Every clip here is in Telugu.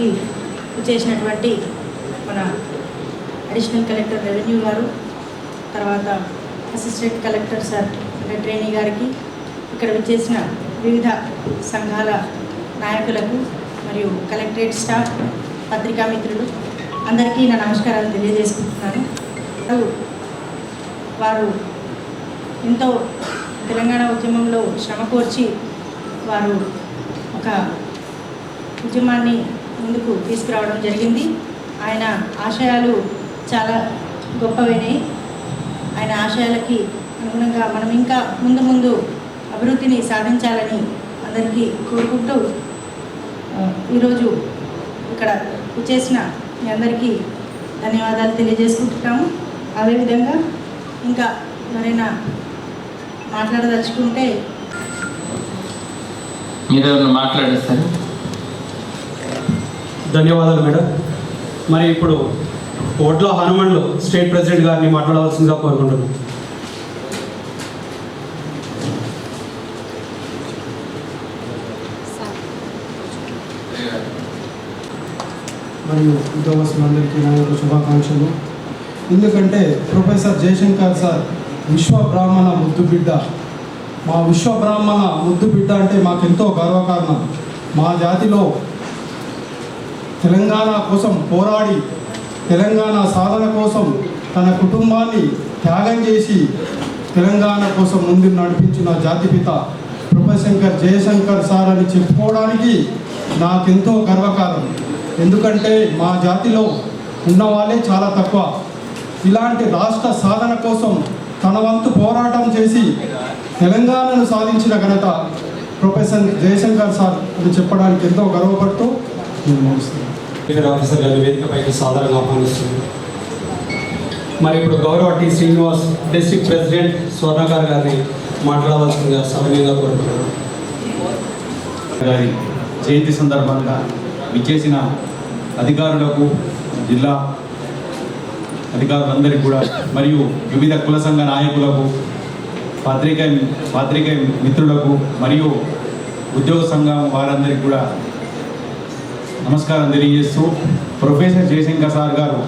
కార్యక్రమానికి చేసినటువంటి మన అడిషనల్ కలెక్టర్ రెవెన్యూ గారు, తర్వాత అసిస్టెంట్ కలెక్టర్ సార్ అంటే ట్రైనీ గారికి, ఇక్కడ విచ్చేసిన వివిధ సంఘాల నాయకులకు మరియు కలెక్టరేట్ స్టాఫ్, పత్రికా మిత్రులు అందరికీ నా నమస్కారాలు తెలియజేసుకుంటున్నాను. వారు ఎంతో తెలంగాణ ఉద్యమంలో శ్రమ కోర్చి వారు ఒక ఉద్యమాన్ని ముందుకు తీసుకురావడం జరిగింది. ఆయన ఆశయాలు చాలా గొప్పవైనవి. ఆయన ఆశయాలకి అనుగుణంగా మనం ఇంకా ముందు అభివృద్ధిని సాధించాలని అందరికీ కోరుకుంటూ ఈరోజు ఇక్కడ చేసిన మీ అందరికీ ధన్యవాదాలు తెలియజేసుకుంటున్నాము. అదేవిధంగా ఇంకా ఎవరైనా మాట్లాడదలుచుకుంటే మీరు మాట్లాడేస్తారు. ధన్యవాదాలు మేడం. మరి ఇప్పుడు ఒడ్ల హనుమండ్లు స్టేట్ ప్రెసిడెంట్ గారిని మాట్లాడవలసిందిగా కోరుకుంటున్నాను. మరియు ఉద్యోగస్తులందరికీ నా యొక్క శుభాకాంక్షలు. ఎందుకంటే ప్రొఫెసర్ జయశంకర్ సార్ విశ్వ బ్రాహ్మణ ముద్దు బిడ్డ. మా విశ్వ బ్రాహ్మణ ముద్దు బిడ్డ అంటే మాకెంతో గర్వకారణం. మా జాతిలో తెలంగాణ కోసం పోరాడి తెలంగాణ సాధన కోసం తన కుటుంబాన్ని త్యాగం చేసి తెలంగాణ కోసం ముందు నడిపించిన జాతిపిత ప్రొఫెసర్ జయశంకర్ సార్ అని చెప్పుకోవడానికి నాకెంతో గర్వకారణం. ఎందుకంటే మా జాతిలో ఉన్న వాళ్ళే చాలా తక్కువ. ఇలాంటి రాష్ట్ర సాధన కోసం తన వంతు పోరాటం చేసి తెలంగాణను సాధించిన ఘనత ప్రొఫెసర్ జయశంకర్ సార్ అని చెప్పడానికి ఎంతో గర్వపడుతూ నేను ముగిస్తున్నాను. ఆఫీసర్ గారి వేదికపైకి సాధారణంగా ఆహ్వానిస్తుంది. మరి ఇప్పుడు గౌరవ టి శ్రీనివాస్ డిస్ట్రిక్ట్ ప్రెసిడెంట్ స్వర్ణకార్ గారిని మాట్లాడవలసిందిగా సవినయంగా కోరుతున్నాను. గారి జయంతి సందర్భంగా విచ్చేసిన అధికారులకు, జిల్లా అధికారులందరికీ కూడా, మరియు వివిధ కుల సంఘ నాయకులకు, పాత్రికేయ మిత్రులకు మరియు ఉద్యోగ సంఘం వారందరికీ కూడా నమస్కారం తెలియజేస్తూ, ప్రొఫెసర్ జయశంకర్ సార్ గారు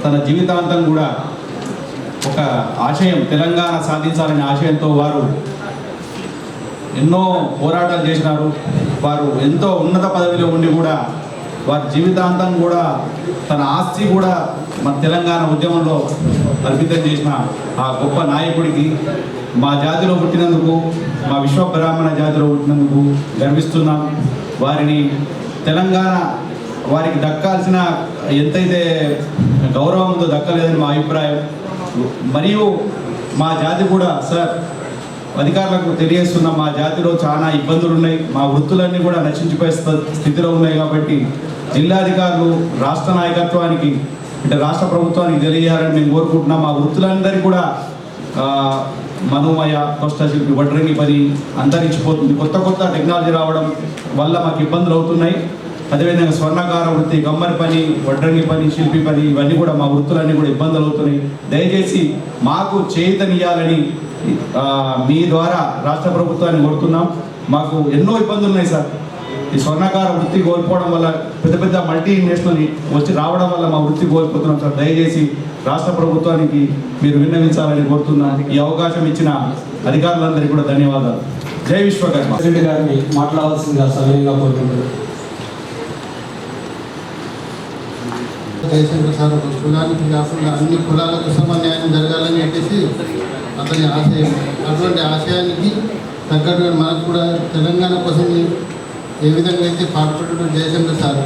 తన జీవితాంతం కూడా ఒక ఆశయం, తెలంగాణ సాధించాలనే ఆశయంతో వారు ఎన్నో పోరాటాలు చేసినారు. వారు ఎంతో ఉన్నత పదవిలో ఉండి కూడా వారి జీవితాంతం కూడా తన ఆస్తి కూడా మన తెలంగాణ ఉద్యమంలో అర్పితం చేసిన ఆ గొప్ప నాయకుడికి మా జాతిలో పుట్టినందుకు, మా విశ్వ బ్రాహ్మణ జాతిలో పుట్టినందుకు గర్విస్తున్నాం. వారిని తెలంగాణ వారికి దక్కాల్సిన ఎంతైతే గౌరవం ఉందో దక్కలేదని మా అభిప్రాయం. మరియు మా జాతి కూడా సార్ అధికారులకు తెలియజేస్తున్నాం, మా జాతిలో చాలా ఇబ్బందులు ఉన్నాయి, మా వృత్తులన్నీ కూడా నశించిపోయే స్థితిలో ఉన్నాయి. కాబట్టి జిల్లాధికారులు రాష్ట్ర నాయకత్వానికి అంటే రాష్ట్ర ప్రభుత్వానికి తెలియాలని మేము కోరుకుంటున్నాం. మా వృత్తులందరికీ కూడా మనోమయ, కోష్టశిల్పి, వడ్రంగి పని అంతరించిపోతుంది. కొత్త టెక్నాలజీ రావడం వల్ల మాకు ఇబ్బందులు అవుతున్నాయి. అదేవిధంగా స్వర్ణకార వృత్తి, గమ్మరి పని, వడ్రంగి పని, శిల్పి పని, ఇవన్నీ కూడా మా వృత్తులన్నీ కూడా ఇబ్బందులు అవుతున్నాయి. దయచేసి మాకు చేయూతనియాలని మీ ద్వారా రాష్ట్ర ప్రభుత్వాన్ని కోరుతున్నాం. మాకు ఎన్నో ఇబ్బందులు ఉన్నాయి సార్. ఈ స్వర్ణకార వృత్తి కోల్పోవడం వల్ల పెద్ద మల్టీనేషనల్ వచ్చి రావడం వల్ల మా వృత్తి కోల్పోతున్నాం సార్. దయచేసి రాష్ట్ర ప్రభుత్వానికి మీరు విన్నవించాలని కోరుతున్నాను. ఈ అవకాశం ఇచ్చిన అధికారులందరికీ కూడా ధన్యవాదాలు. జై విశ్వకర్మ. ప్రెసిడెంట్ గారిని మాట్లాడాల్సిందిగా సవినయంగా కోరుకుంటున్నాను. జయశంకర్ సార్ ఒక కులానికి కాకుండా అన్ని కులాలకు సమన్యాయం జరగాలని చెప్పేసి అతని ఆశయం. అటువంటి ఆశయానికి తగ్గట్టుగా మనకు కూడా తెలంగాణ కోసం ఏ విధంగా అయితే పాటుపడ్డాడో జయశంకర్ సార్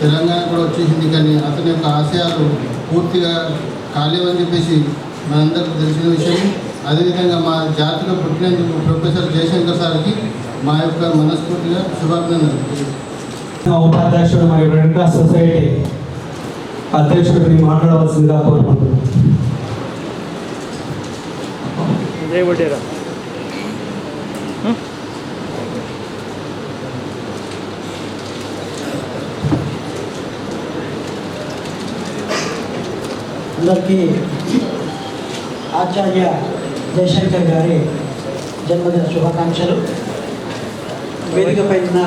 తెలంగాణ కూడా వచ్చేసింది. కానీ అతని యొక్క ఆశయాలు పూర్తిగా కాలేవని చెప్పేసి మనందరికీ తెలిసిన విషయం. అదేవిధంగా మా జాతిలో పుట్టినందుకు ప్రొఫెసర్ జయశంకర్ సార్కి మా యొక్క మనస్ఫూర్తిగా శుభాభినందనలు. ఉపాధ్యక్షుడు మరియు రెడ్ క్రాస్ సొసైటీ అధ్యక్షుడిని మాట్లాడవలసిందిగా కోరుకుంటున్నాను. అందరికీ ఆచార్య జయశంకర్ గారి జన్మదిన శుభాకాంక్షలు. వేదికపై ఉన్న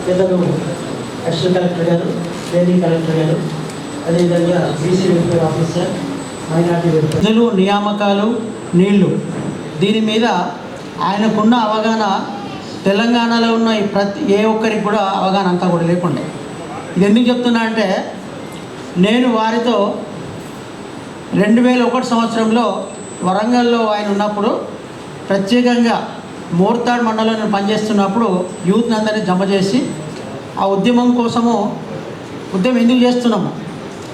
పెద్దలు అడిషనల్ కలెక్టర్ గారు, ట్రైనింగ్ కలెక్టర్ గారు, అదేవిధంగా BC welfare officer, minority welfare, నిధులు, నియామకాలు, నీళ్లు, దీని మీద ఆయనకున్న అవగాహన తెలంగాణలో ఉన్న ఏ ఒక్కరికి కూడా అవగాహన అంతా కూడా లేకుండే. ఇది ఎందుకు చెప్తున్నా అంటే, నేను వారితో 2001 సంవత్సరంలో వరంగల్లో ఆయన ఉన్నప్పుడు ప్రత్యేకంగా మోర్తాడ్ మండలంలో పనిచేస్తున్నప్పుడు యూత్ని అందరినీ జమ చేసి ఆ ఉద్యమం ఎందుకు చేస్తున్నాము,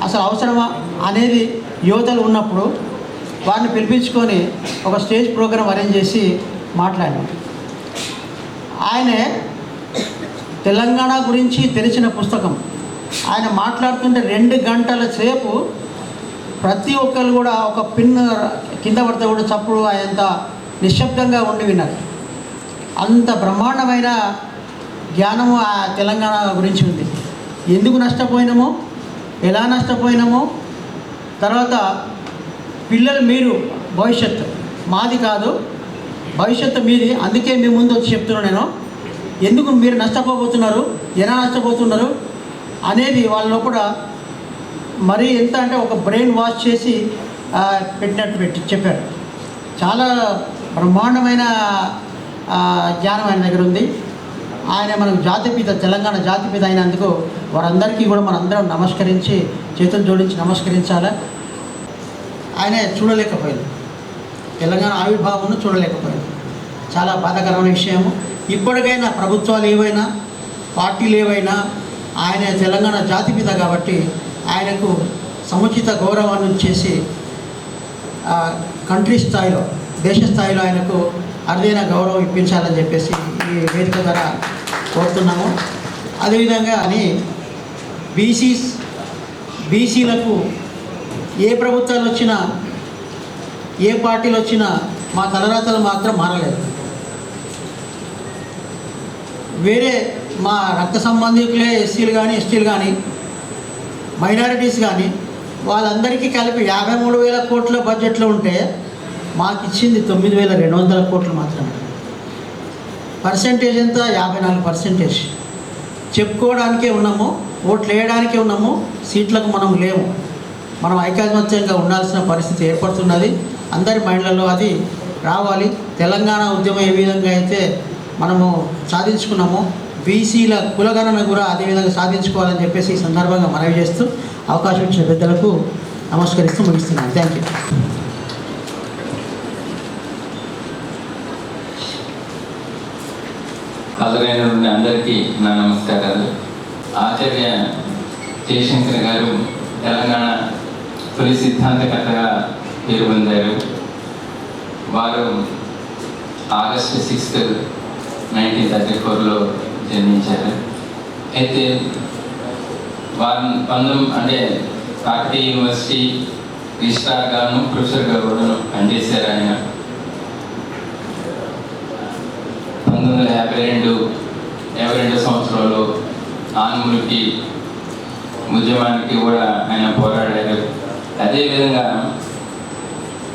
అసలు అవసరమా అనేది యువతలు ఉన్నప్పుడు వారిని పిలిపించుకొని ఒక స్టేజ్ ప్రోగ్రాం అరేంజ్ చేసి మాట్లాడాం. ఆయనే తెలంగాణ గురించి తెలిసిన పుస్తకం. ఆయన మాట్లాడుతుంటే 2 గంటల సేపు ప్రతి ఒక్కరు కూడా ఒక పిన్ కింద పడితే కూడా చప్పుడు అంత నిశ్శబ్దంగా ఉండి విన్నారు. అంత బ్రహ్మాండమైన జ్ఞానము ఆ తెలంగాణ గురించి ఉంది. ఎందుకు నష్టపోయినామో, ఎలా నష్టపోయినామో, తర్వాత పిల్లలు మీరు భవిష్యత్తు మాది కాదు, భవిష్యత్తు మీది, అందుకే మీ ముందు వచ్చి చెప్తున్నాను నేను. ఎందుకు మీరు నష్టపోతున్నారు, ఎలా నష్టపోతున్నారు అనేది వాళ్ళలో కూడా మరీ ఎంత అంటే ఒక బ్రెయిన్ వాష్ చేసి పెట్టినట్టు చెప్పారు. చాలా బ్రహ్మాండమైన జ్ఞానం ఆయన దగ్గర ఉంది. ఆయన మనకు జాతిపిత, తెలంగాణ జాతిపిత అయినందుకు వారందరికీ కూడా మనందరం నమస్కరించి, చేతులు జోడించి నమస్కరించాలి. ఆయన చూడలేకపోయారు, తెలంగాణ ఆవిర్భావం చూడలేకపోయారు. చాలా బాధాకరమైన విషయము. ఇప్పటికైనా ప్రభుత్వాలు ఏవైనా, పార్టీలు ఏవైనా, ఆయన తెలంగాణ జాతిపిత కాబట్టి ఆయనకు సముచిత గౌరవాన్ని చేసి కంట్రీ స్థాయిలో, దేశ స్థాయిలో ఆయనకు అరుదైన గౌరవం ఇప్పించాలని చెప్పేసి ఈ వేదిక ద్వారా కోరుతున్నాము. అదేవిధంగా అని బీసీలకు ఏ ప్రభుత్వాలు వచ్చినా, ఏ పార్టీలు వచ్చినా మా తలరాతలు మాత్రం మారలేదు. వేరే మా రక్త సంబంధికులే ఎస్సీలు కానీ, ఎస్టీలు కానీ, మైనారిటీస్ కానీ వాళ్ళందరికీ కలిపి 53,000 కోట్ల బడ్జెట్లో ఉంటే మాకు ఇచ్చింది 9,200 కోట్లు మాత్రమే. పర్సెంటేజ్ ఎంత? 54%. చెప్పుకోవడానికే ఉన్నాము, ఓట్లు వేయడానికే ఉన్నాము, సీట్లకు మనం లేము. మనం ఐకమత్యంగా ఉండాల్సిన పరిస్థితి ఏర్పడుతున్నది. అందరి మైండ్లలో అది రావాలి. తెలంగాణ ఉద్యమం ఏ విధంగా అయితే మనము సాధించుకున్నామో, బీసీల కులగణన కూడా అదేవిధంగా సాధించుకోవాలని చెప్పేసి ఈ సందర్భంగా మనవి చేస్తూ అవకాశం ఇచ్చిన పెద్దలకు నమస్కరిస్తూ ముగిస్తున్నాను. Thank you. హాజరైన అందరికీ నా నమస్కారాలు. ఆచార్య జయశంకర్ గారు తెలంగాణ తొలి సిద్ధాంతకర్తగా పేరు పొందారు. వారు ఆగస్టు 6, 1934లో జన్మించారు. అయితే వారు కాకతీయ యూనివర్సిటీ రిజిస్ట్రార్గాను, ప్రొఫెసర్గా కూడా పనిచేశారు. ఆయన 1952 సంవత్సరంలో ఆన్ములకి ఉద్యమానికి కూడా ఆయన పోరాడారు. అదేవిధంగా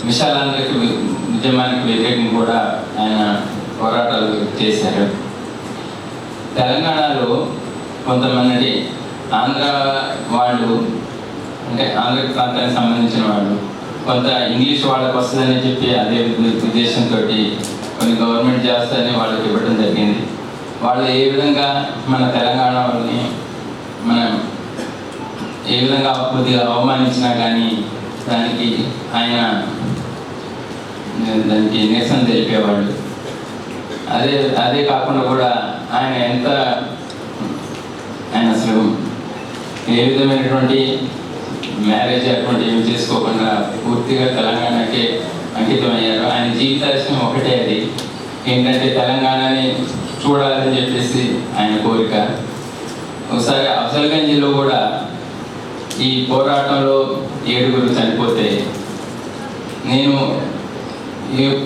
విశాలాంధ్రకి ఉద్యమానికి వ్యతిరేకంగా కూడా ఆయన పోరాటాలు చేశారు. తెలంగాణలో కొంతమంది ఆంధ్ర వాళ్ళు, అంటే ఆంధ్ర ప్రాంతానికి సంబంధించిన వాళ్ళు, కొంత ఇంగ్లీష్ వాళ్ళకి వస్తుందని చెప్పి అదే ఉద్దేశంతో కొన్ని గవర్నమెంట్ జాబ్స్ అని వాళ్ళకి ఇవ్వడం జరిగింది. వాళ్ళు ఏ విధంగా మన తెలంగాణ వాళ్ళని మనం ఏ విధంగా కొద్దిగా అవమానించినా కానీ దానికి నిరసన తెలిపేవాళ్ళు. అదే కాకుండా కూడా ఆయన అసలు ఏ విధమైనటువంటి మ్యారేజ్ అటువంటి ఏమి చేసుకోకుండా పూర్తిగా తెలంగాణకి అంకితమయ్యారు. ఆయన జీవితాశయం ఒకటే, అది ఏంటంటే తెలంగాణని చూడాలని చెప్పేసి ఆయన కోరిక. ఒకసారి అఫ్జల్గంజ్లో కూడా ఈ పోరాటంలో 7 చనిపోతే నేను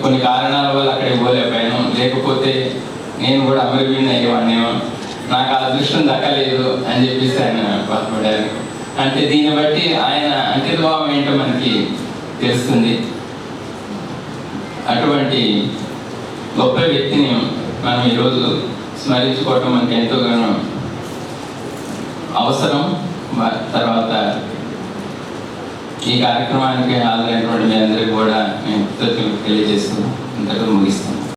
కొన్ని కారణాల వల్ల అక్కడికి పోలేకపోయాను, లేకపోతే నేను కూడా అమరవీరుని అయ్యేవాడినేమో, నాకు ఆ అదృష్టం దక్కలేదు అని చెప్పేసి ఆయన బాధపడ్డారు. అంటే దీన్ని బట్టి ఆయన అంకితభావం ఏంటో మనకి తెలుస్తుంది. అటువంటి గొప్ప వ్యక్తిని మనం ఈరోజు స్మరించుకోవటం మనకి ఎంతోగానో అవసరం. తర్వాత ఈ కార్యక్రమానికి హాజరైనటువంటి మీ అందరికీ కూడా నేను కృతజ్ఞతలు తెలియజేస్తూ ఇంతకు ముగిస్తాను.